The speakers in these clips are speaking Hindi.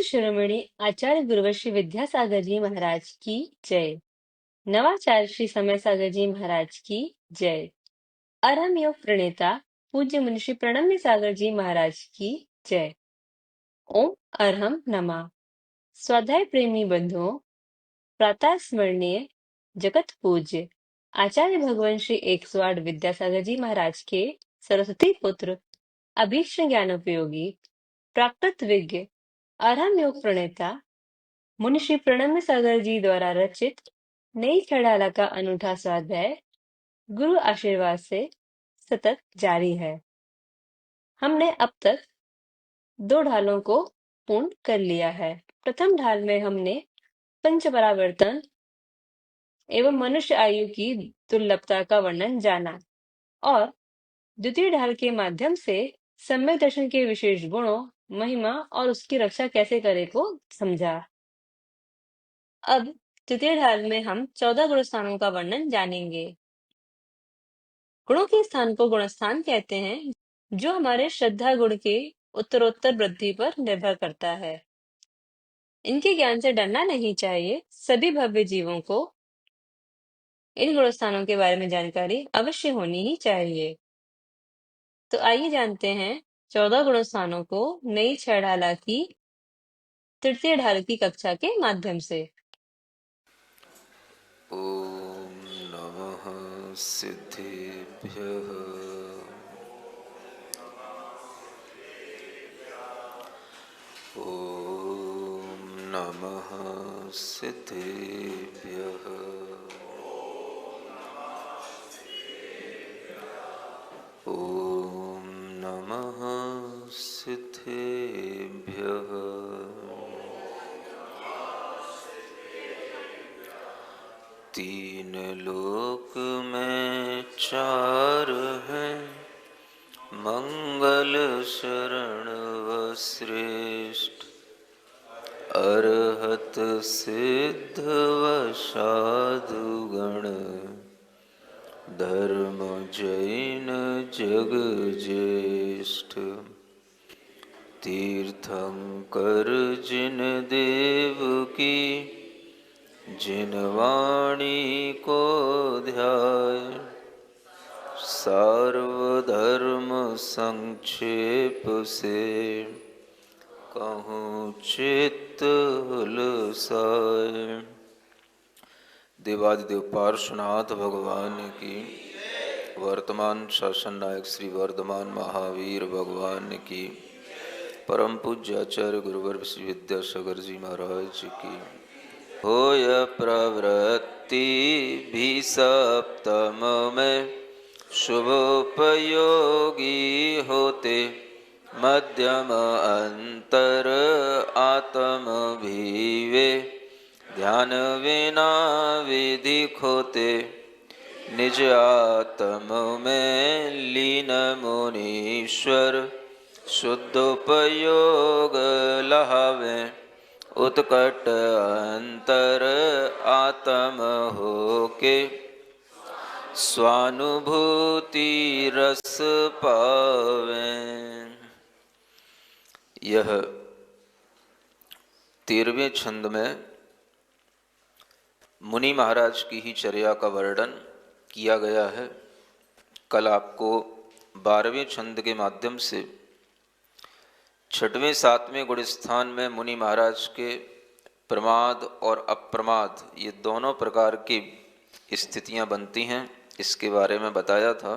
शिरोमणि आचार्य गुरुवर श्री विद्यासागर जी महाराज की जय। नवाचार्य श्री समय सागर जी महाराज की जय। अरहम योग प्रणेता पूज्य मुनिषि प्रणम्य सागर जी महाराज की जय। ओम अरहम नमः। स्वाध्याय प्रेमी बंधुओं, प्रातः स्मरणीय जगत पूज्य आचार्य भगवान श्री 108 विद्यासागर जी महाराज के सरस्वती पुत्र अभीष्ट ज्ञानोपयोगी प्राकृत विज्ञ अरहम योग प्रणेता मुनिश्री प्रणम्य सागर जी द्वारा रचित नई खड़ाला का अनूठा स्वाध्याय गुरु आशीर्वाद से सतत जारी है। हमने अब तक 2 ढालों को पूर्ण कर लिया है। प्रथम ढाल में हमने पंच परावर्तन एवं मनुष्य आयु की दुर्लभता का वर्णन जाना और द्वितीय ढाल के माध्यम से सम्यक दर्शन के विशेष गुणों, महिमा और उसकी रक्षा कैसे करे को समझा। अब तृतीय ढाल में हम 14 गुण स्थानों का वर्णन जानेंगे। गुणों के स्थान को गुणस्थान कहते हैं, जो हमारे श्रद्धा गुण के उत्तरोत्तर वृद्धि पर निर्भर करता है। इनके ज्ञान से डरना नहीं चाहिए। सभी भव्य जीवों को इन गुण स्थानों के बारे में जानकारी अवश्य होनी ही चाहिए। तो आइए जानते हैं 14 गुण स्थानों को नई छह ढाला की तृतीय ढाल की कक्षा के माध्यम से। ओम नमः सिद्धेभ्यः। ओम नमः सिद्धेभ्यः। ओम नमः सिद्धेभ्यः। तीन लोक में चार हैं, मंगल शरण व श्रेष्ठ। अरहत सिद्ध व साधुगण, धर्म जैन जग ज्येष्ठ। तीर्थंकर जिन देव की, जिन वाणी को ध्याय। सार्वधर्म संक्षेप से, कहूँ चित्त हुलसाए। देवादिदेव पार्श्वनाथ भगवान की, वर्तमान शासन नायक श्री वर्धमान महावीर भगवान की, परम पूज्य आचार्य गुरुवर श्री विद्यासागर जी महाराज की। होय प्रवृत्ति भी सप्तम में, शुभोपयोगी होते। मध्यम अंतर आत्म भी वे, ध्यान विना विधि खोते। निज आत्म में लीन मुनीश्वर, शुद्धोपयोग लहावे। उत्कट अंतर आत्म होके, स्वानुभूति रस पावे। यह 13वें छंद में मुनि महाराज की ही चर्या का वर्णन किया गया है। कल आपको 12वें छंद के माध्यम से 6वें 7वें गुण स्थान में मुनि महाराज के प्रमाद और अप्रमाद, ये दोनों प्रकार की स्थितियां बनती हैं, इसके बारे में बताया था।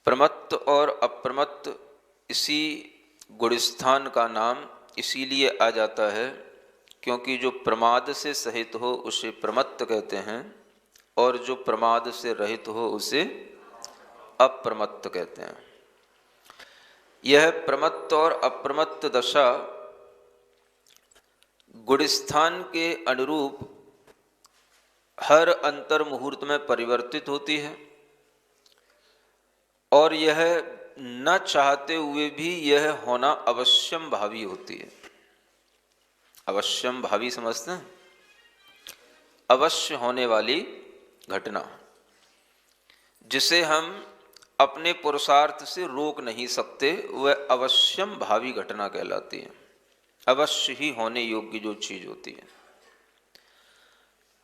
प्रमत्त और अप्रमत्त इसी गुणस्थान का नाम इसीलिए आ जाता है क्योंकि जो प्रमाद से सहित हो उसे प्रमत्त कहते हैं और जो प्रमाद से रहित हो उसे अप्रमत्त कहते हैं। यह प्रमत्त और अप्रमत्त दशा गुणस्थान के अनुरूप हर अंतर मुहूर्त में परिवर्तित होती है और यह न चाहते हुए भी यह होना अवश्यम भावी होती है। अवश्यम भावी समझते हैं? अवश्य होने वाली घटना जिसे हम अपने पुरुषार्थ से रोक नहीं सकते, वह अवश्यम भावी घटना कहलाती है। अवश्य ही होने योग्य जो चीज होती है।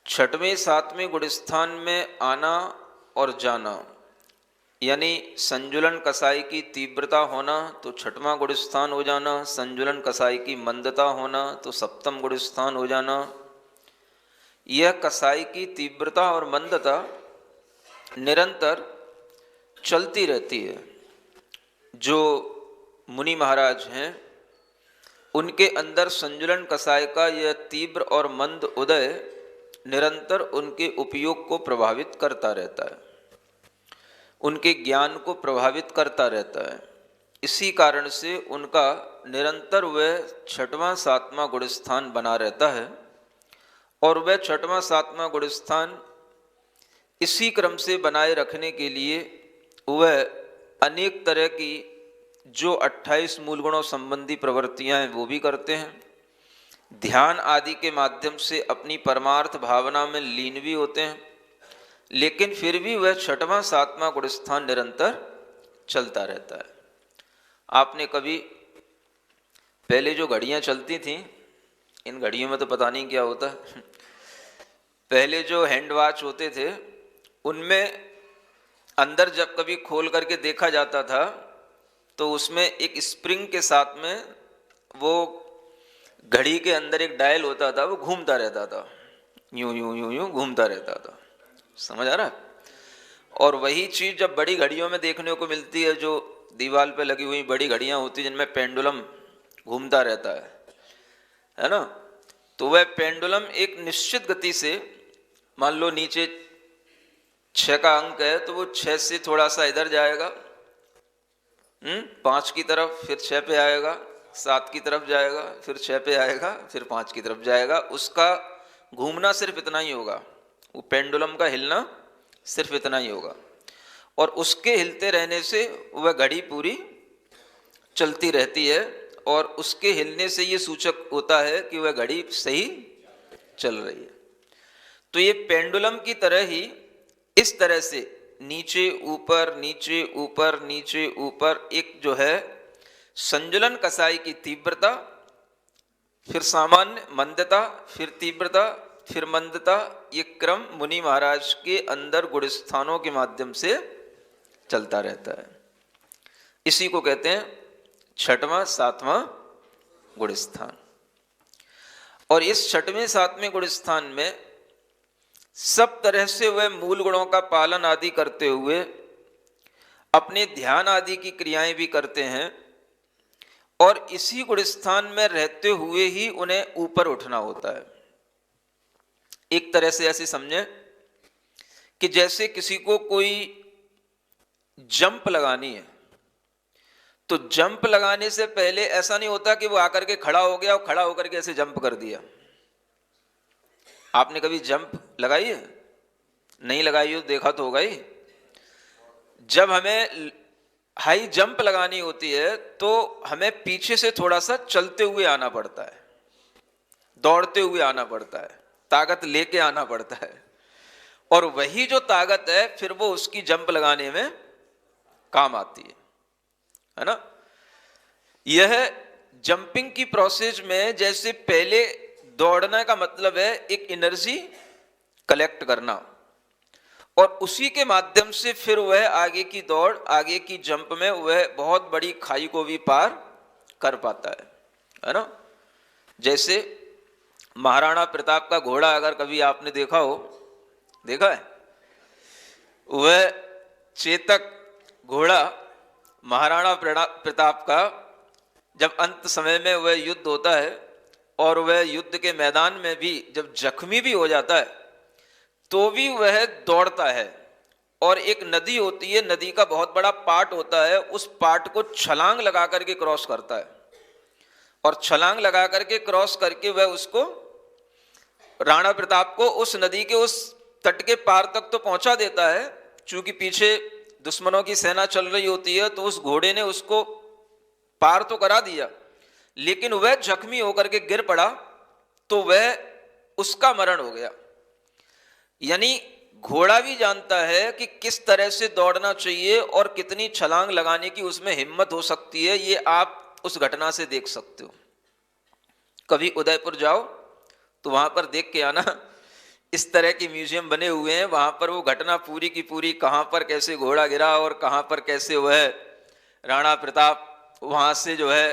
छठवें सातवें गुण स्थान में आना और जाना, यानी संजुलन कसाई की तीव्रता होना तो छठवां गुण स्थान हो जाना, संजुलन कसाई की मंदता होना तो सप्तम गुण स्थान हो जाना। यह कसाई की तीव्रता और मंदता निरंतर चलती रहती है। जो मुनि महाराज हैं उनके अंदर संजुलन कसाय का यह तीव्र और मंद उदय निरंतर उनके उपयोग को प्रभावित करता रहता है, उनके ज्ञान को प्रभावित करता रहता है। इसी कारण से उनका निरंतर वह छठवां सातवां गुण स्थान बना रहता है। और वह छठवां सातवां गुण स्थान इसी क्रम से बनाए रखने के लिए वह अनेक तरह की जो 28 मूल गुणों संबंधी प्रवृत्तियां हैं वो भी करते हैं, ध्यान आदि के माध्यम से अपनी परमार्थ भावना में लीन भी होते हैं, लेकिन फिर भी वह छठवां सातवां गुण स्थान निरंतर चलता रहता है। आपने कभी पहले जो घड़ियां चलती थीं, इन घड़ियों में तो पता नहीं क्या होता पहले जो हैंड वॉच होते थे उनमें अंदर जब कभी खोल करके देखा जाता था तो उसमें एक स्प्रिंग के साथ में वो घड़ी के अंदर एक डायल होता था, वो घूमता रहता था, यूं यूं यूं यूं घूमता रहता था। समझ आ रहा है? और वही चीज जब बड़ी घड़ियों में देखने को मिलती है, जो दीवार पे लगी हुई बड़ी घड़ियां होती हैं जिनमें पेंडुलम घूमता रहता है ना। तो वह पेंडुलम एक निश्चित गति से, मान लो नीचे 6 का अंक है तो वो 6 से थोड़ा सा इधर जाएगा, 5 की तरफ, फिर 6 पे आएगा, 7 की तरफ जाएगा, फिर 6 पे आएगा, फिर 5 की तरफ जाएगा। उसका घूमना सिर्फ इतना ही होगा, वो पेंडुलम का हिलना सिर्फ इतना ही होगा। और उसके हिलते रहने से वह घड़ी पूरी चलती रहती है और उसके हिलने से ये सूचक होता है कि वह घड़ी सही चल रही है। तो ये पेंडुलम की तरह ही इस तरह से नीचे ऊपर नीचे ऊपर नीचे ऊपर एक जो है संजुलन कसाई की तीव्रता, फिर सामान्य मंदता, फिर तीव्रता, फिर मंदता, ये क्रम मुनि महाराज के अंदर गुण स्थानों के माध्यम से चलता रहता है। इसी को कहते हैं छठवां सातवां गुण स्थान। और इस छठवें सातवें गुण स्थान में सब तरह से वह मूल गुणों का पालन आदि करते हुए अपने ध्यान आदि की क्रियाएं भी करते हैं, और इसी गुण स्थान में रहते हुए ही उन्हें ऊपर उठना होता है। एक तरह से ऐसे समझे कि जैसे किसी को कोई जंप लगानी है, तो जंप लगाने से पहले ऐसा नहीं होता कि वो आकर के खड़ा हो गया और खड़ा होकर के ऐसे जंप कर दिया। आपने कभी जंप लगाई है? नहीं लगाई हो, देखा तो होगा ही। जब हमें हाई जंप लगानी होती है तो हमें पीछे से थोड़ा सा चलते हुए आना पड़ता है, दौड़ते हुए आना पड़ता है, ताकत लेके आना पड़ता है। और वही जो ताकत है फिर वो उसकी जंप लगाने में काम आती है ना। यह जंपिंग की प्रोसेस में जैसे पहले दौड़ने का मतलब है एक एनर्जी कलेक्ट करना, और उसी के माध्यम से फिर वह आगे की दौड़, आगे की जंप में वह बहुत बड़ी खाई को भी पार कर पाता है ना। जैसे महाराणा प्रताप का घोड़ा अगर कभी आपने देखा हो, देखा है? वह चेतक घोड़ा महाराणा प्रताप का जब अंत समय में वह युद्ध होता है और वह युद्ध के मैदान में भी जब जख्मी भी हो जाता है तो भी वह दौड़ता है, और एक नदी होती है, नदी का बहुत बड़ा पार्ट होता है, उस पार्ट को छलांग लगा करके क्रॉस करता है, और छलांग लगा करके क्रॉस करके वह उसको, राणा प्रताप को उस नदी के उस तट के पार तक तो पहुंचा देता है। चूंकि पीछे दुश्मनों की सेना चल रही होती है तो उस घोड़े ने उसको पार तो करा दिया, लेकिन वह जख्मी होकर के गिर पड़ा तो वह उसका मरण हो गया। यानी घोड़ा भी जानता है कि किस तरह से दौड़ना चाहिए और कितनी छलांग लगाने की उसमें हिम्मत हो सकती है। ये आप उस घटना से देख सकते हो। कभी उदयपुर जाओ तो वहाँ पर देख के आना, इस तरह के म्यूजियम बने हुए हैं, वहाँ पर वो घटना पूरी की पूरी, कहाँ पर कैसे घोड़ा गिरा और कहाँ पर कैसे वह राणा प्रताप वहाँ से जो है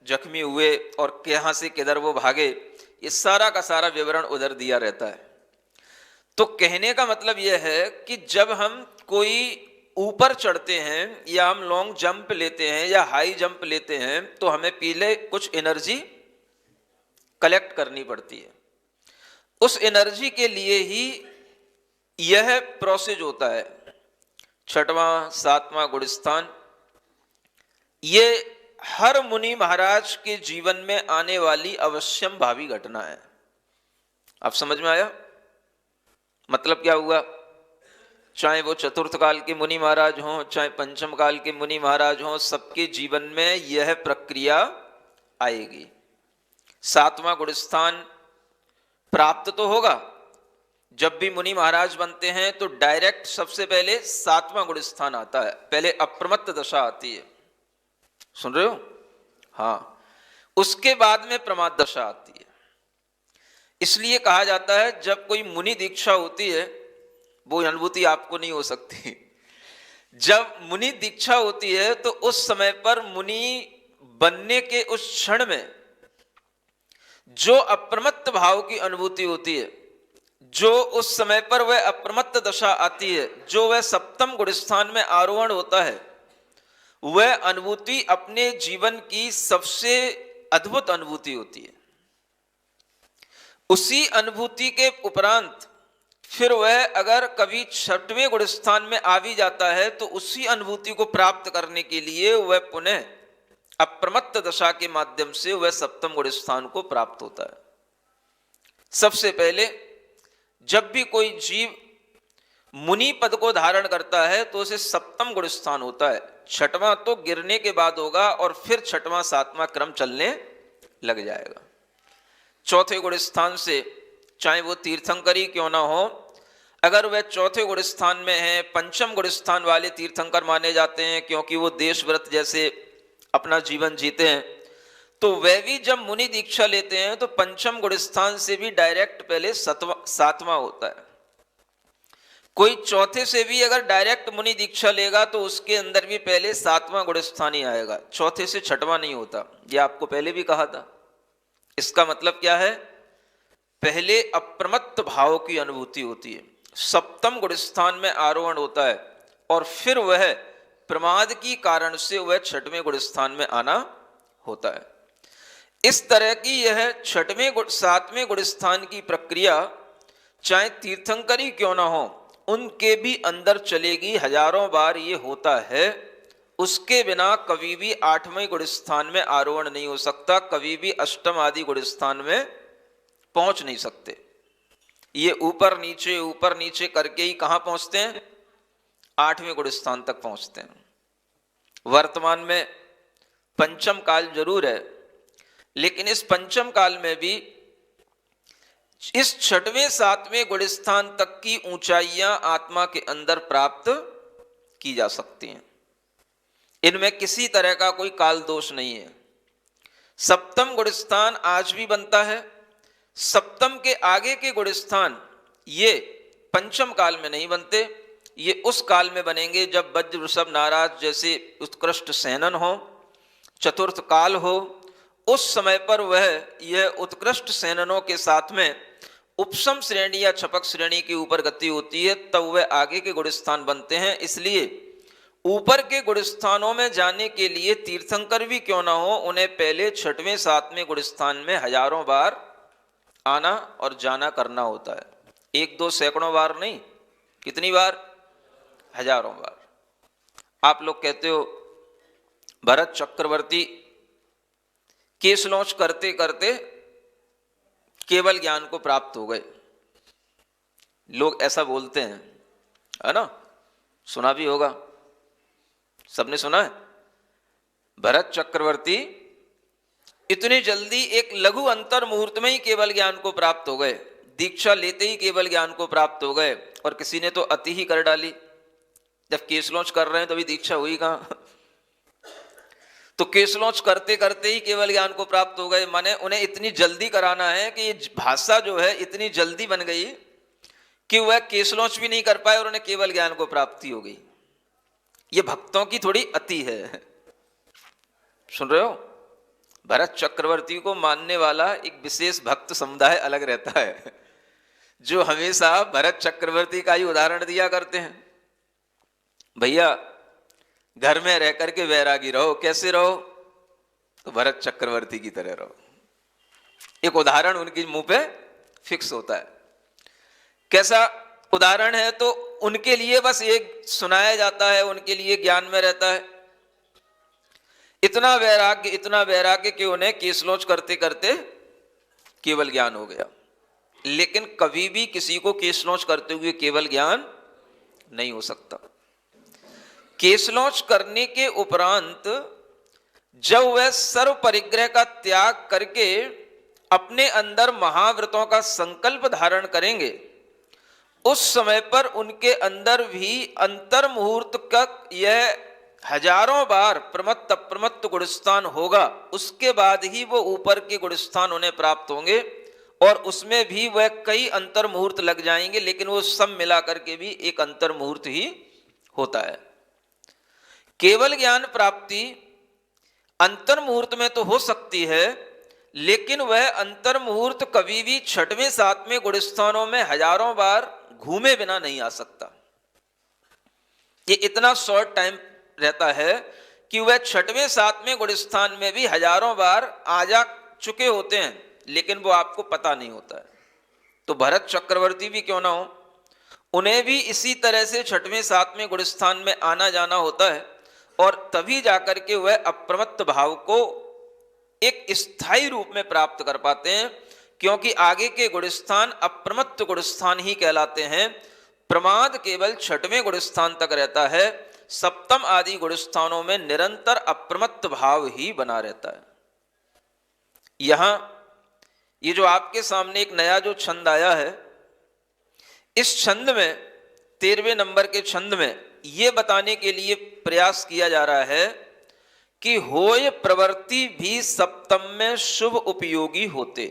जख्मी हुए और कहाँ से किधर वो भागे, ये सारा का सारा विवरण उधर दिया रहता है। तो कहने का मतलब यह है कि जब हम कोई ऊपर चढ़ते हैं या हम लॉन्ग जंप लेते हैं या हाई जंप लेते हैं तो हमें पहले कुछ एनर्जी कलेक्ट करनी पड़ती है। उस एनर्जी के लिए ही यह प्रोसेस होता है। छठवां सातवां गुणस्थान, ये हर मुनि महाराज के जीवन में आने वाली अवश्यम भावी घटना है। आप समझ में आया? मतलब क्या हुआ? चाहे वो चतुर्थ काल के मुनि महाराज हों, चाहे पंचम काल के मुनि महाराज हों, सबके जीवन में यह प्रक्रिया आएगी। सातवां गुणस्थान प्राप्त तो होगा। जब भी मुनि महाराज बनते हैं तो डायरेक्ट सबसे पहले सातवां गुणस्थान आता है, पहले अप्रमत्त दशा आती है। सुन रहे हो? हाँ, उसके बाद में प्रमाद दशा आती है। इसलिए कहा जाता है जब कोई मुनि दीक्षा होती है, वो अनुभूति आपको नहीं हो सकती। जब मुनि दीक्षा होती है तो उस समय पर मुनि बनने के उस क्षण में जो अप्रमत्त भाव की अनुभूति होती है, जो उस समय पर वह अप्रमत्त दशा आती है, जो वह सप्तम गुणस्थान में आरोहण होता है, वह अनुभूति अपने जीवन की सबसे अद्भुत अनुभूति होती है। उसी अनुभूति के उपरांत फिर वह अगर कभी छठवें गुणस्थान में आ भी जाता है तो उसी अनुभूति को प्राप्त करने के लिए वह पुनः अप्रमत्त दशा के माध्यम से वह सप्तम गुणस्थान को प्राप्त होता है। सबसे पहले जब भी कोई जीव मुनि पद को धारण करता है तो उसे सप्तम गुणस्थान होता है। छठवां तो गिरने के बाद होगा और फिर छठवां सातवां क्रम चलने लग जाएगा। चौथे गुणस्थान से चाहे वो तीर्थंकरी क्यों ना हो, अगर वह चौथे गुणस्थान में है, पंचम गुणस्थान वाले तीर्थंकर माने जाते हैं क्योंकि वो देश व्रत जैसे अपना जीवन जीते हैं, तो वह भी जब मुनि दीक्षा लेते हैं तो पंचम गुणस्थान से भी डायरेक्ट पहले सातवां होता है। कोई चौथे से भी अगर डायरेक्ट मुनि दीक्षा लेगा तो उसके अंदर भी पहले सातवां गुणस्थान ही आएगा, चौथे से छठवां नहीं होता। यह आपको पहले भी कहा था। इसका मतलब क्या है? पहले अप्रमत्त भाव की अनुभूति होती है, सप्तम गुणस्थान में आरोहण होता है और फिर वह प्रमाद की कारण से वह छठवें गुणस्थान में आना होता है। इस तरह की यह छठवें सातवें गुणस्थान की प्रक्रिया चाहे तीर्थंकरी क्यों ना हो उनके भी अंदर चलेगी, हजारों बार ये होता है। उसके बिना कभी भी आठवें गुणस्थान में आरोहण नहीं हो सकता, कभी भी अष्टम आदि गुणस्थान में पहुंच नहीं सकते। ये ऊपर नीचे करके ही कहां पहुंचते हैं? आठवें गुणस्थान तक पहुंचते हैं। वर्तमान में पंचम काल जरूर है, लेकिन इस पंचम काल में भी इस छठवें सातवें गुणस्थान तक की ऊंचाइयां आत्मा के अंदर प्राप्त की जा सकती हैं। इनमें किसी तरह का कोई काल दोष नहीं है। सप्तम गुणस्थान आज भी बनता है। सप्तम के आगे के गुणस्थान ये पंचम काल में नहीं बनते, ये उस काल में बनेंगे जब वज्र वृषभ नाराज जैसे उत्कृष्ट सेनन हो, चतुर्थ काल हो। उस समय पर वह यह उत्कृष्ट सेननों के साथ में उपसम श्रेणी या छपक श्रेणी के ऊपर गति होती है, तब वह आगे के गुणस्थान बनते हैं। इसलिए ऊपर के गुणस्थानों में जाने के लिए तीर्थंकर भी क्यों ना हो, उन्हें पहले छठवें सातवें गुणस्थान में हजारों बार आना और जाना करना होता है। एक दो सैकड़ों बार नहीं, कितनी बार? हजारों बार। आप लोग कहते हो भरत चक्रवर्ती केस लॉन्च करते करते केवल ज्ञान को प्राप्त हो गए। लोग ऐसा बोलते हैं, है ना? सुना भी होगा, सबने सुना है। भरत चक्रवर्ती इतनी जल्दी एक लघु अंतर मुहूर्त में ही केवल ज्ञान को प्राप्त हो गए, दीक्षा लेते ही केवल ज्ञान को प्राप्त हो गए। और किसी ने तो अति ही कर डाली, जब केस लॉन्च कर रहे हैं तभी दीक्षा हुई कहां? तो केसलौच करते करते ही केवल ज्ञान को प्राप्त हो गए, माने उन्हें इतनी जल्दी कराना है कि ये भाषा जो है इतनी जल्दी बन गई कि वह केसलौच भी नहीं कर पाए और उन्हें केवल ज्ञान को प्राप्ति हो गई। ये भक्तों की थोड़ी अति है। सुन रहे हो? भरत चक्रवर्ती को मानने वाला एक विशेष भक्त समुदाय अलग रहता है, जो हमेशा भरत चक्रवर्ती का ही उदाहरण दिया करते हैं। भैया घर में रह करके वैरागी रहो, कैसे रहो? तो भरत चक्रवर्ती की तरह रहो। एक उदाहरण उनके मुंह पे फिक्स होता है। कैसा उदाहरण है? तो उनके लिए बस एक सुनाया जाता है, उनके लिए ज्ञान में रहता है। इतना वैराग्य कि उन्हें केसलोच करते करते केवल ज्ञान हो गया। लेकिन कभी भी किसी को केसलोच करते हुए केवल ज्ञान नहीं हो सकता। केसलोच करने के उपरांत जब वह सर्व परिग्रह का त्याग करके अपने अंदर महाव्रतों का संकल्प धारण करेंगे, उस समय पर उनके अंदर भी अंतर मुहूर्त का यह हजारों बार प्रमत्त अप्रमत्त गुणस्थान होगा। उसके बाद ही वो ऊपर के गुणस्थान उन्हें प्राप्त होंगे, और उसमें भी वह कई अंतर मुहूर्त लग जाएंगे, लेकिन वो सब मिला करके भी एक अंतर मुहूर्त ही होता है। केवल ज्ञान प्राप्ति अंतर मुहूर्त में तो हो सकती है, लेकिन वह अंतर मुहूर्त कभी भी छठवें सातवें गुणस्थानों में हजारों बार घूमे बिना नहीं आ सकता। ये इतना शॉर्ट टाइम रहता है कि वह छठवें सातवें गुणस्थान में भी हजारों बार आ जा चुके होते हैं, लेकिन वो आपको पता नहीं होता है। तो भरत चक्रवर्ती भी क्यों ना हो, उन्हें भी इसी तरह से छठवें सातवें गुणस्थान में आना जाना होता है, और तभी जाकर के वह अप्रमत्त भाव को एक स्थायी रूप में प्राप्त कर पाते हैं, क्योंकि आगे के गुणस्थान अप्रमत्त गुणस्थान ही कहलाते हैं। प्रमाद केवल छठवें गुणस्थान तक रहता है, सप्तम आदि गुणस्थानों में निरंतर अप्रमत्त भाव ही बना रहता है। यहां ये जो आपके सामने एक नया जो छंद आया है, इस छंद में 13वें नंबर के छंद में ये बताने के लिए प्रयास किया जा रहा है कि होय प्रवृत्ति भी सप्तम में शुभ उपयोगी होते।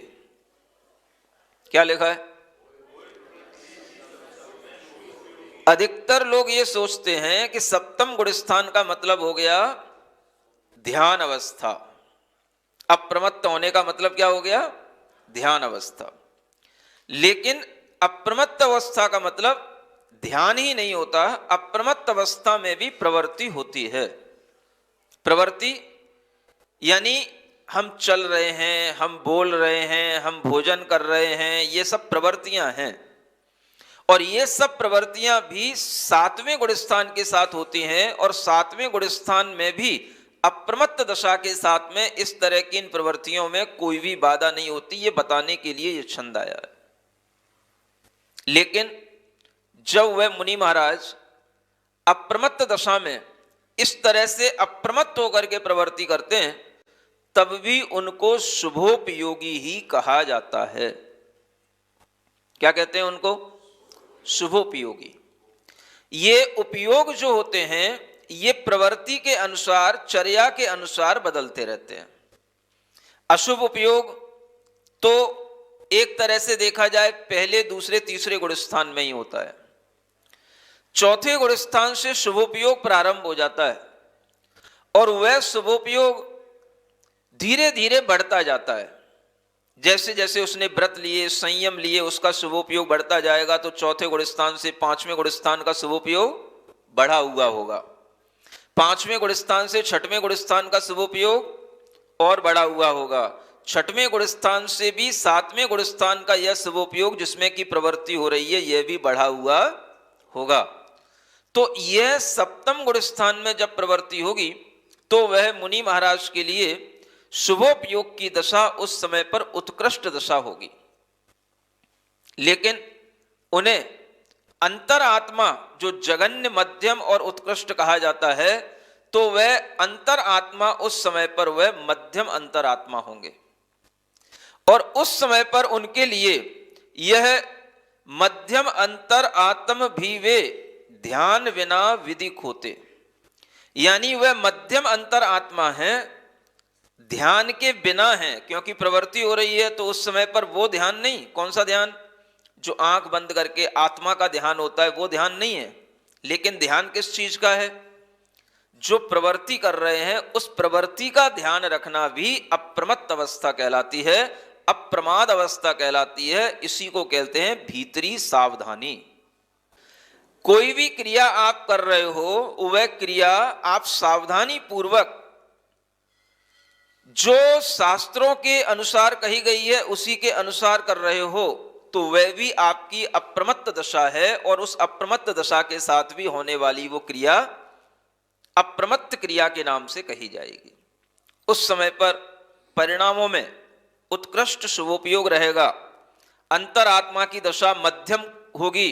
क्या लिखा है? अधिकतर लोग ये सोचते हैं कि सप्तम गुणस्थान का मतलब हो गया ध्यान अवस्था, अप्रमत्त होने का मतलब क्या हो गया? ध्यान अवस्था। लेकिन अप्रमत्त अवस्था का मतलब ध्यान ही नहीं होता, अप्रमत्त अवस्था में भी प्रवृत्ति होती है। प्रवृत्ति यानी हम चल रहे हैं, हम बोल रहे हैं, हम भोजन कर रहे हैं, ये सब प्रवृत्तियां हैं। और ये सब प्रवृत्तियां भी सातवें गुणस्थान के साथ होती हैं, और सातवें गुणस्थान में भी अप्रमत्त दशा के साथ में इस तरह की इन प्रवृत्तियों में कोई भी बाधा नहीं होती। ये बताने के लिए ये छंद आया है। लेकिन जब वह मुनि महाराज अप्रमत्त दशा में इस तरह से अप्रमत्त होकर के प्रवृत्ति करते हैं, तब भी उनको शुभोपयोगी ही कहा जाता है। क्या कहते हैं उनको? शुभोपयोगी। ये उपयोग जो होते हैं, ये प्रवृत्ति के अनुसार, चर्या के अनुसार बदलते रहते हैं। अशुभ उपयोग तो एक तरह से देखा जाए पहले दूसरे तीसरे गुणस्थान में ही होता है। चौथे गुणस्थान से शुभोपयोग प्रारंभ हो जाता है, और वह शुभोपयोग धीरे धीरे बढ़ता जाता है। जैसे जैसे उसने व्रत लिए, संयम लिए, उसका शुभोपयोग बढ़ता जाएगा। तो चौथे गुणस्थान से पांचवें गुणस्थान का शुभोपयोग बढ़ा हुआ होगा, पांचवें गुणस्थान से छठवें गुणस्थान का शुभोपयोग और बढ़ा हुआ होगा, छठवें गुणस्थान से भी सातवें गुणस्थान का यह शुभोपयोग जिसमें की प्रवृत्ति हो रही है, यह भी बढ़ा हुआ होगा। तो यह सप्तम गुणस्थान में जब प्रवृत्ति होगी, तो वह मुनि महाराज के लिए शुभोपयोग की दशा उस समय पर उत्कृष्ट दशा होगी। लेकिन उन्हें अंतरात्मा जो जगन्य, मध्यम और उत्कृष्ट कहा जाता है, तो वह अंतरात्मा उस समय पर वह मध्यम अंतरात्मा होंगे, और उस समय पर उनके लिए यह मध्यम अंतर आत्म भी वे ध्यान बिना विदिक होते। यानी वह मध्यम अंतर आत्मा है, ध्यान के बिना है। क्योंकि प्रवृत्ति हो रही है तो उस समय पर वो ध्यान नहीं। कौन सा ध्यान? जो आंख बंद करके आत्मा का ध्यान होता है वो ध्यान नहीं है। लेकिन ध्यान किस चीज का है? जो प्रवृत्ति कर रहे हैं उस प्रवृत्ति का ध्यान रखना भी अप्रमत्त अवस्था कहलाती है, अप्रमाद अवस्था कहलाती है। इसी को कहते हैं भीतरी सावधानी। कोई भी क्रिया आप कर रहे हो, वह क्रिया आप सावधानी पूर्वक जो शास्त्रों के अनुसार कही गई है उसी के अनुसार कर रहे हो, तो वह भी आपकी अप्रमत्त दशा है। और उस अप्रमत्त दशा के साथ भी होने वाली वो क्रिया अप्रमत्त क्रिया के नाम से कही जाएगी। उस समय पर परिणामों में उत्कृष्ट शुभोपयोग रहेगा। अंतरात्मा की दशा मध्यम होगी,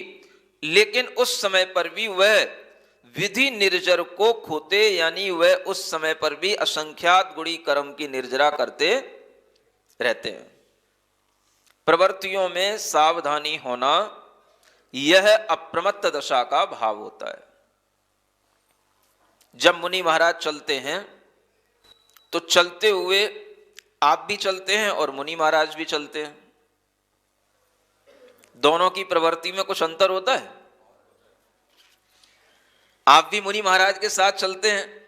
लेकिन उस समय पर भी वह विधि निर्जर को खोते, यानी वह उस समय पर भी असंख्यात गुणी कर्म की निर्जरा करते रहते हैं। प्रवृत्तियों में सावधानी होना यह अप्रमत्त दशा का भाव होता है। जब मुनि महाराज चलते हैं तो चलते हुए आप भी चलते हैं और मुनि महाराज भी चलते हैं। दोनों की प्रवृत्ति में कुछ अंतर होता है। आप भी मुनि महाराज के साथ चलते हैं,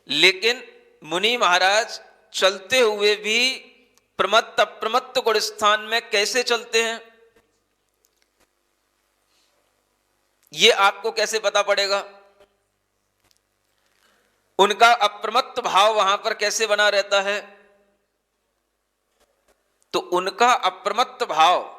लेकिन मुनि महाराज चलते हुए भी प्रमत्त अप्रमत्त गुण स्थान में कैसे चलते हैं, ये आपको कैसे पता पड़ेगा? उनका अप्रमत्त भाव वहां पर कैसे बना रहता है? तो उनका अप्रमत्त भाव,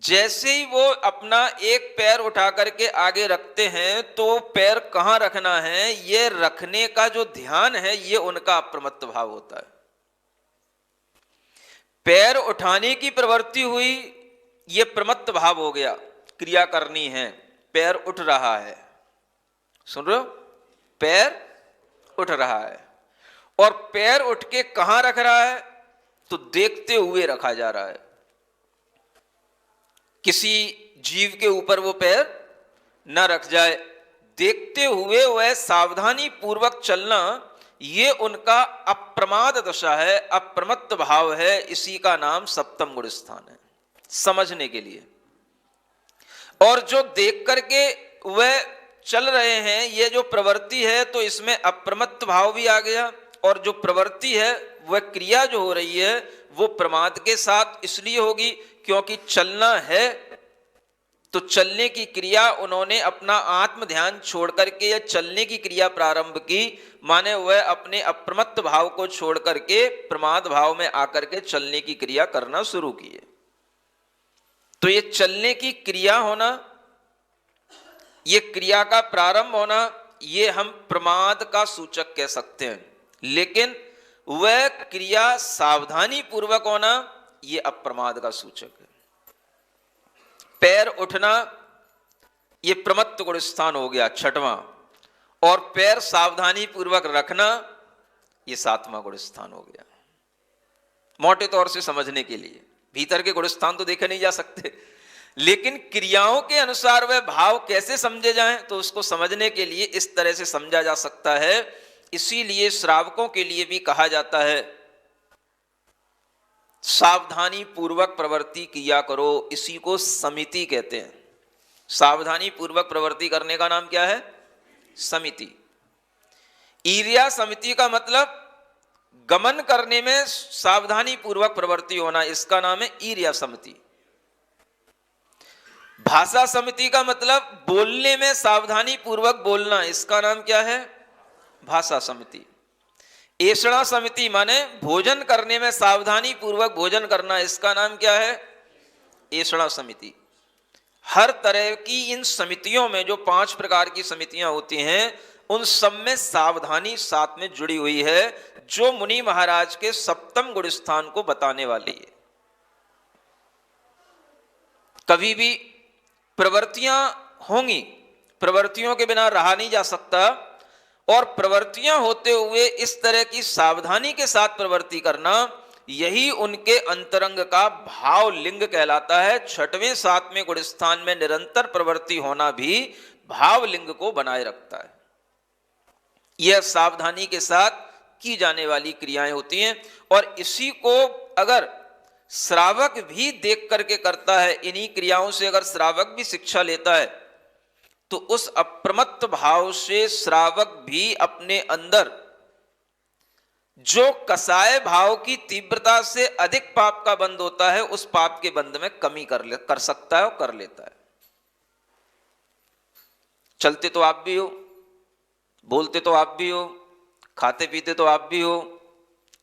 जैसे ही वो अपना एक पैर उठा करके आगे रखते हैं तो पैर कहां रखना है, ये रखने का जो ध्यान है, ये उनका अप्रमत्त भाव होता है। पैर उठाने की प्रवृत्ति हुई, ये प्रमत्त भाव हो गया, क्रिया करनी है, पैर उठ रहा है। सुन रहे हो? पैर उठ रहा है, और पैर उठ के कहां रख रहा है? तो देखते हुए रखा जा रहा है। किसी जीव के ऊपर वो पैर न रख जाए, देखते हुए वह सावधानी पूर्वक चलना, ये उनका अप्रमाद दशा है, अप्रमत्त भाव है। इसी का नाम सप्तम गुण स्थान है, समझने के लिए। और जो देख करके वह चल रहे हैं, ये जो प्रवृत्ति है, तो इसमें अप्रमत्त भाव भी आ गया। और जो प्रवृत्ति है, वह क्रिया जो हो रही है, वो प्रमाद के साथ इसलिए होगी क्योंकि चलना है। तो चलने की क्रिया उन्होंने अपना आत्म ध्यान छोड़ करके या चलने की क्रिया प्रारंभ की, माने वह अपने अप्रमत्त भाव को छोड़ करके प्रमाद भाव में आकर के चलने की क्रिया करना शुरू किए। तो ये चलने की क्रिया होना, ये क्रिया का प्रारंभ होना, ये हम प्रमाद का सूचक कह सकते हैं। लेकिन वह क्रिया सावधानी पूर्वक होना, ये अप्रमाद का सूचक है। पैर उठना, ये प्रमत्त गुण स्थान हो गया, छठवां। और पैर सावधानी पूर्वक रखना, ये सातवां गुण स्थान हो गया। मोटे तौर से समझने के लिए, भीतर के गुण स्थान तो देखे नहीं जा सकते, लेकिन क्रियाओं के अनुसार वह भाव कैसे समझे जाएं, तो उसको समझने के लिए इस तरह से समझा जा सकता है। इसीलिए श्रावकों के लिए भी कहा जाता है सावधानी पूर्वक प्रवृत्ति किया करो। इसी को समिति कहते हैं। सावधानी पूर्वक प्रवृत्ति करने का नाम क्या है? समिति। ईर्या समिति का मतलब गमन करने में सावधानी पूर्वक प्रवृत्ति होना, इसका नाम है ईर्या समिति। भाषा समिति का मतलब बोलने में सावधानी पूर्वक बोलना, इसका नाम क्या है? भाषा समिति। ऐषणा समिति माने भोजन करने में सावधानी पूर्वक भोजन करना, इसका नाम क्या है? ऐषणा समिति। हर तरह की इन समितियों में जो 5 प्रकार की समितियां होती हैं, उन सब में सावधानी साथ में जुड़ी हुई है, जो मुनि महाराज के सप्तम गुण स्थान को बताने वाली है। कभी भी प्रवृत्तियां होंगी, प्रवृत्तियों के बिना रहा नहीं जा सकता, और प्रवृत्तियां होते हुए इस तरह की सावधानी के साथ प्रवृत्ति करना, यही उनके अंतरंग का भाव लिंग कहलाता है। 6वें 7वें गुण स्थान में निरंतर प्रवृत्ति होना भी भाव लिंग को बनाए रखता है। यह सावधानी के साथ की जाने वाली क्रियाएं होती हैं। और इसी को अगर श्रावक भी देख करके करता है, इन्हीं क्रियाओं से अगर श्रावक भी शिक्षा लेता है, तो उस अप्रमत्त भाव से श्रावक भी अपने अंदर जो कसाय भाव की तीव्रता से अधिक पाप का बंध होता है, उस पाप के बंध में कमी कर सकता है और कर लेता है। चलते तो आप भी हो, बोलते तो आप भी हो, खाते पीते तो आप भी हो,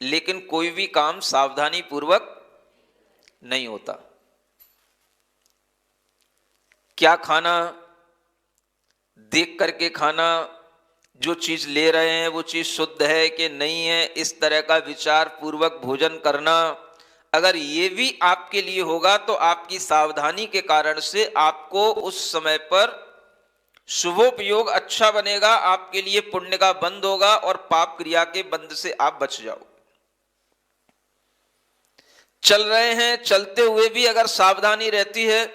लेकिन कोई भी काम सावधानी पूर्वक नहीं होता। क्या खाना, देख करके खाना, जो चीज ले रहे हैं वो चीज शुद्ध है कि नहीं है, इस तरह का विचार पूर्वक भोजन करना, अगर ये भी आपके लिए होगा तो आपकी सावधानी के कारण से आपको उस समय पर शुभोपयोग अच्छा बनेगा, आपके लिए पुण्य का बंध होगा और पाप क्रिया के बंध से आप बच जाओ। चल रहे हैं, चलते हुए भी अगर सावधानी रहती है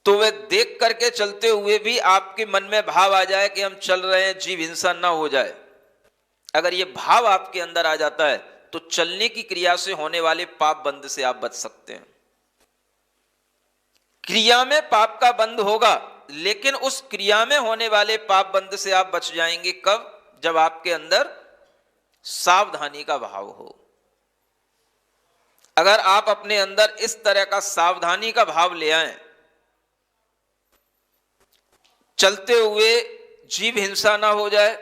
तो वे देख करके चलते हुए भी आपके मन में भाव आ जाए कि हम चल रहे हैं, जीव हिंसा ना हो जाए। अगर ये भाव आपके अंदर आ जाता है तो चलने की क्रिया से होने वाले पाप बंध से आप बच सकते हैं। क्रिया में पाप का बंध होगा, लेकिन उस क्रिया में होने वाले पाप बंध से आप बच जाएंगे कब? जब आपके अंदर सावधानी का भाव हो। अगर आप अपने अंदर इस तरह का सावधानी का भाव ले आए, चलते हुए जीव हिंसा ना हो जाए,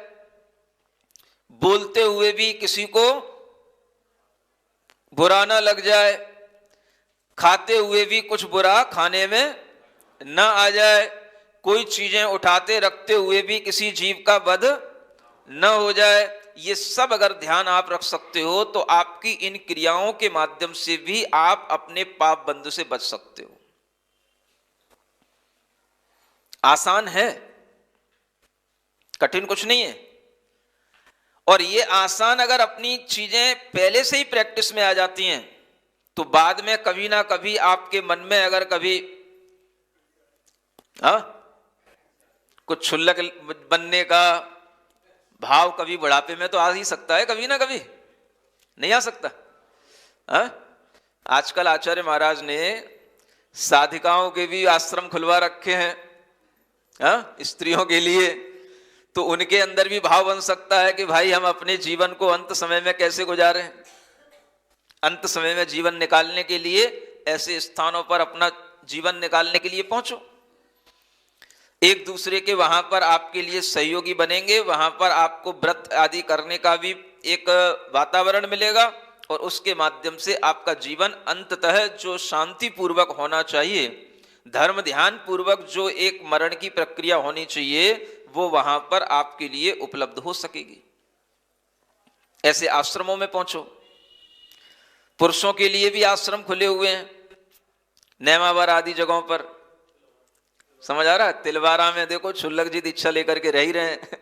बोलते हुए भी किसी को बुरा ना लग जाए, खाते हुए भी कुछ बुरा खाने में ना आ जाए, कोई चीजें उठाते रखते हुए भी किसी जीव का वध न हो जाए, ये सब अगर ध्यान आप रख सकते हो तो आपकी इन क्रियाओं के माध्यम से भी आप अपने पाप बंध से बच सकते हो। आसान है, कठिन कुछ नहीं है। और ये आसान अगर अपनी चीजें पहले से ही प्रैक्टिस में आ जाती हैं तो बाद में कभी ना कभी आपके मन में अगर कभी कुछ क्षुल्लक बनने का भाव कभी बुढ़ापे में तो आ ही सकता है, कभी ना कभी नहीं आ सकता। आजकल आचार्य महाराज ने साधिकाओं के भी आश्रम खुलवा रखे हैं स्त्रियों के लिए, तो उनके अंदर भी भाव बन सकता है कि भाई हम अपने जीवन को अंत समय में कैसे गुजारें। अंत समय में जीवन निकालने के लिए ऐसे स्थानों पर अपना जीवन निकालने के लिए पहुंचो, एक दूसरे के वहां पर आपके लिए सहयोगी बनेंगे, वहां पर आपको व्रत आदि करने का भी एक वातावरण मिलेगा और उसके माध्यम से आपका जीवन अंततः जो शांति पूर्वक होना चाहिए, धर्म ध्यान पूर्वक जो एक मरण की प्रक्रिया होनी चाहिए, वो वहां पर आपके लिए उपलब्ध हो सकेगी। ऐसे आश्रमों में पहुंचो। पुरुषों के लिए भी आश्रम खुले हुए हैं, नेमावर आदि जगहों पर, समझ आ रहा है? तिलवारा में देखो क्षुल्लक जी दीक्षा लेकर के रह ही रहे हैं।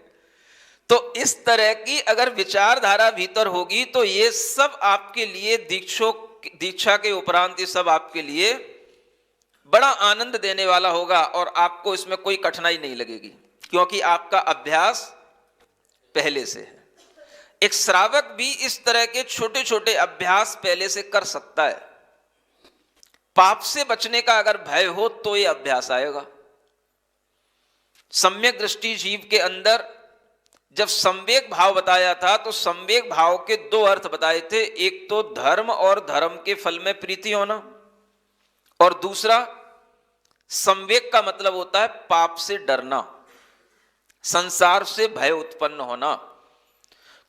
तो इस तरह की अगर विचारधारा भीतर होगी तो ये सब आपके लिए दीक्षा के उपरांत ये सब आपके लिए बड़ा आनंद देने वाला होगा और आपको इसमें कोई कठिनाई नहीं लगेगी, क्योंकि आपका अभ्यास पहले से है। एक श्रावक भी इस तरह के छोटे छोटे अभ्यास पहले से कर सकता है। पाप से बचने का अगर भय हो तो ये अभ्यास आएगा। सम्यक दृष्टि जीव के अंदर जब संवेग भाव बताया था तो संवेग भाव के दो अर्थ बताए थे, एक तो धर्म और धर्म के फल में प्रीति होना, और दूसरा संवेग का मतलब होता है पाप से डरना, संसार से भय उत्पन्न होना।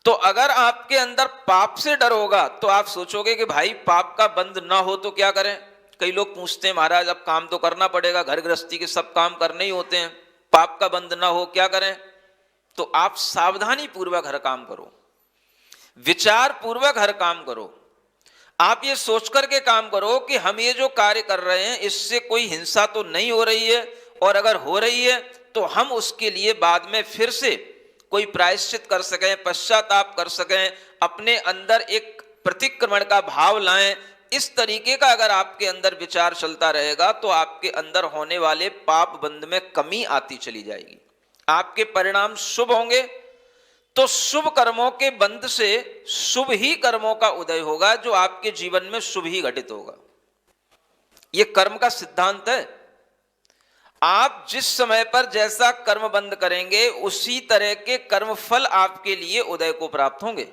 तो अगर आपके अंदर पाप से डर होगा तो आप सोचोगे कि भाई पाप का बंध ना हो तो क्या करें। कई लोग पूछते हैं महाराज अब काम तो करना पड़ेगा, घर गृहस्थी के सब काम करने ही होते हैं, पाप का बंध ना हो क्या करें। तो आप सावधानी पूर्वक हर काम करो, विचार पूर्वक हर काम करो। आप ये सोच करके काम करो कि हम ये जो कार्य कर रहे हैं इससे कोई हिंसा तो नहीं हो रही है, और अगर हो रही है तो हम उसके लिए बाद में फिर से कोई प्रायश्चित कर सकें, पश्चाताप कर सकें, अपने अंदर एक प्रतिक्रमण का भाव लाएं। इस तरीके का अगर आपके अंदर विचार चलता रहेगा तो आपके अंदर होने वाले पाप बंध में कमी आती चली जाएगी, आपके परिणाम शुभ होंगे, तो शुभ कर्मों के बंध से शुभ ही कर्मों का उदय होगा, जो आपके जीवन में शुभ ही घटित होगा। यह कर्म का सिद्धांत है। आप जिस समय पर जैसा कर्म बंद करेंगे उसी तरह के कर्म फल आपके लिए उदय को प्राप्त होंगे।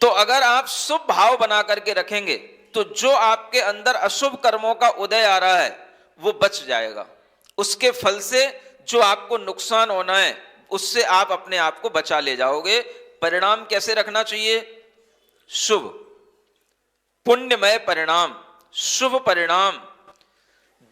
तो अगर आप शुभ भाव बना करके रखेंगे तो जो आपके अंदर अशुभ कर्मों का उदय आ रहा है वो बच जाएगा। उसके फल से जो आपको नुकसान होना है उससे आप अपने आप को बचा ले जाओगे। परिणाम कैसे रखना चाहिए? शुभ, पुण्यमय परिणाम, शुभ परिणाम।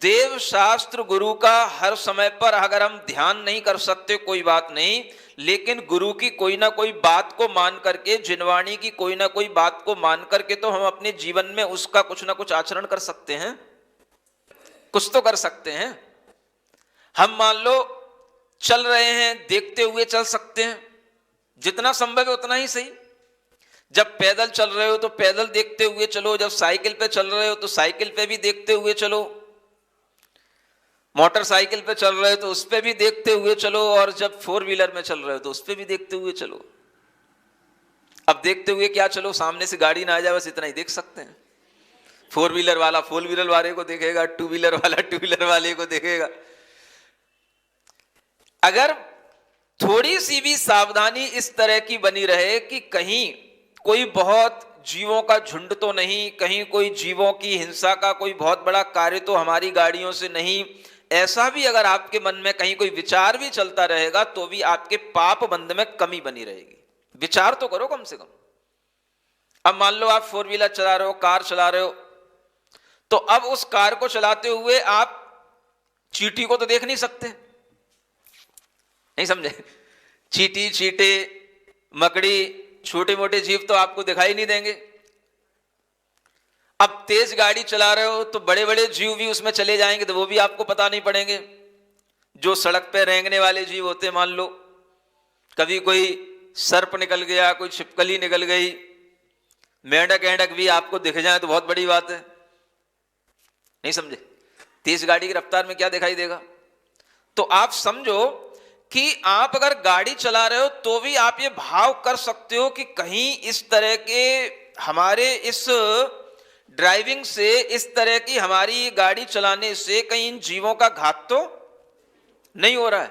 देव शास्त्र गुरु का हर समय पर अगर हम ध्यान नहीं कर सकते कोई बात नहीं, लेकिन गुरु की कोई ना कोई बात को मान करके, जिनवाणी की कोई ना कोई बात को मान करके तो हम अपने जीवन में उसका कुछ ना कुछ आचरण कर सकते हैं, कुछ तो कर सकते हैं। हम मान लो चल रहे हैं, देखते हुए चल सकते हैं, जितना संभव है उतना ही सही। जब पैदल चल रहे हो तो पैदल देखते हुए चलो, जब साइकिल पे चल रहे हो तो साइकिल पे भी देखते हुए चलो, मोटरसाइकिल पे चल रहे हो तो उस पे भी देखते हुए चलो, और जब फोर व्हीलर में चल रहे हो तो उस पे भी देखते हुए चलो। अब देखते हुए क्या चलो, सामने से गाड़ी ना आ जाए बस इतना ही देख सकते हैं। फोर व्हीलर वाला फोर व्हीलर वाले को देखेगा, टू व्हीलर वाला टू व्हीलर वाले को देखेगा। अगर थोड़ी सी भी सावधानी इस तरह की बनी रहे कि कहीं कोई बहुत जीवों का झुंड तो नहीं, कहीं कोई जीवों की हिंसा का कोई बहुत बड़ा कार्य तो हमारी गाड़ियों से नहीं, ऐसा भी अगर आपके मन में कहीं कोई विचार भी चलता रहेगा तो भी आपके पाप बंध में कमी बनी रहेगी। विचार तो करो कम से कम। अब मान लो आप फोर व्हीलर चला रहे हो, कार चला रहे हो, तो अब उस कार को चलाते हुए आप चींटी को तो देख नहीं सकते, नहीं समझे? चींटी, चींटे, मकड़ी, छोटे मोटे जीव तो आपको दिखाई नहीं देंगे। अब तेज गाड़ी चला रहे हो तो बड़े बड़े जीव भी उसमें चले जाएंगे तो वो भी आपको पता नहीं पड़ेंगे। जो सड़क पे रेंगने वाले जीव होते, मान लो कभी कोई सर्प निकल गया, कोई छिपकली निकल गई, मेंढक एंढक भी आपको दिख जाए तो बहुत बड़ी बात है, नहीं समझे? तेज गाड़ी की रफ्तार में क्या दिखाई देगा? तो आप समझो कि आप अगर गाड़ी चला रहे हो तो भी आप ये भाव कर सकते हो कि कहीं इस तरह के हमारे इस ड्राइविंग से, इस तरह की हमारी गाड़ी चलाने से कहीं इन जीवों का घात तो नहीं हो रहा है।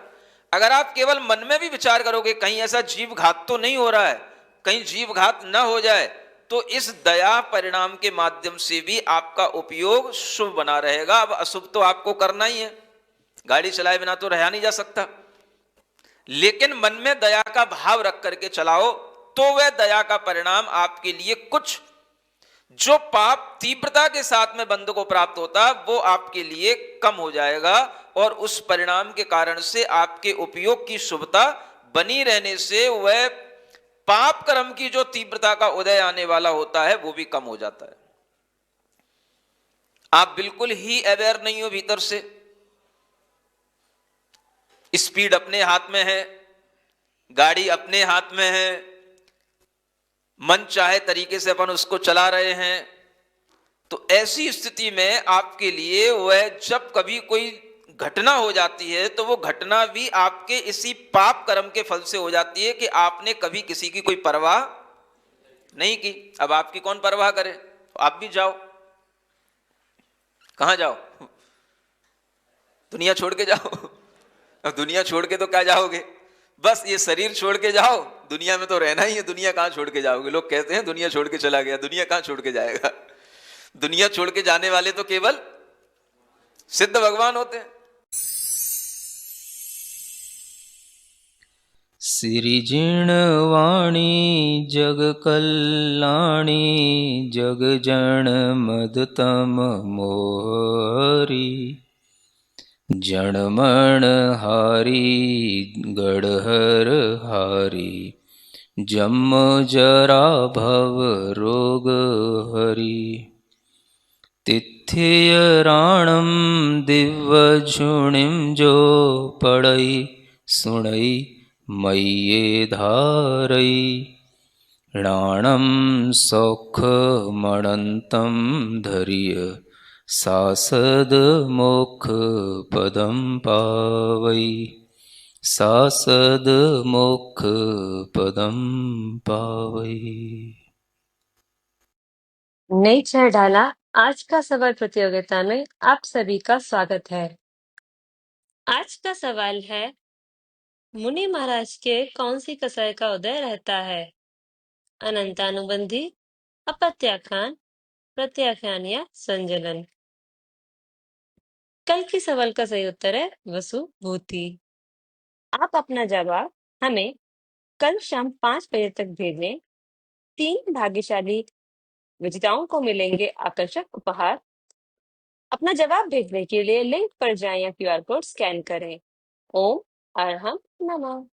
अगर आप केवल मन में भी विचार करोगे कहीं ऐसा जीव घात तो नहीं हो रहा है, कहीं जीव घात न हो जाए, तो इस दया परिणाम के माध्यम से भी आपका उपयोग शुभ बना रहेगा। अब अशुभ तो आपको करना ही है, गाड़ी चलाए बिना तो रहा नहीं जा सकता, लेकिन मन में दया का भाव रख करके चलाओ तो वह दया का परिणाम आपके लिए कुछ जो पाप तीव्रता के साथ में बंध को प्राप्त होता वो आपके लिए कम हो जाएगा, और उस परिणाम के कारण से आपके उपयोग की शुभता बनी रहने से वह पाप कर्म की जो तीव्रता का उदय आने वाला होता है वो भी कम हो जाता है। आप बिल्कुल ही अवेयर नहीं हो भीतर से, स्पीड अपने हाथ में है, गाड़ी अपने हाथ में है, मन चाहे तरीके से अपन उसको चला रहे हैं, तो ऐसी स्थिति में आपके लिए वह जब कभी कोई घटना हो जाती है तो वो घटना भी आपके इसी पाप कर्म के फल से हो जाती है कि आपने कभी किसी की कोई परवाह नहीं की। अब आपकी कौन परवाह करे? आप भी जाओ, कहां जाओ? दुनिया छोड़ के जाओ। अब दुनिया छोड़ के तो क्या जाओगे? बस ये शरीर छोड़ के जाओ, दुनिया में तो रहना ही है, दुनिया कहां छोड़ के जाओगे? लोग कहते हैं दुनिया छोड़ के चला गया, दुनिया कहां छोड़ के जाएगा? दुनिया छोड़ के जाने वाले तो केवल सिद्ध भगवान होते हैं। सिरिजिणवाणी जग कल्याणी जग जन मदतम मोहरी जणमण हारी गढ़हर हारी जम जरा भव रोग हरि तिथ्य राणम दिव्य झुणिम जो पड़ई सुणई मय्ये धारई राणम सौख मणंतम धर्य सासद मोक्ष पदम पावई। सासद मोक्ष पदम पावई। नई चढ़ डाला आज का सवाल प्रतियोगिता में आप सभी का स्वागत है। आज का सवाल है, मुनि महाराज के कौन सी कसाई का उदय रहता है? अनंतानुबंधी, अपत्याख्यान, प्रत्याख्यान या संजलन? कल के सवाल का सही उत्तर है वसुभूति। आप अपना जवाब हमें कल शाम 5 बजे तक भेजें। 3 भाग्यशाली विजेताओं को मिलेंगे आकर्षक उपहार। अपना जवाब भेजने के लिए लिंक पर जाएं या क्यूआर कोड स्कैन करें। ओम अरहम नमः।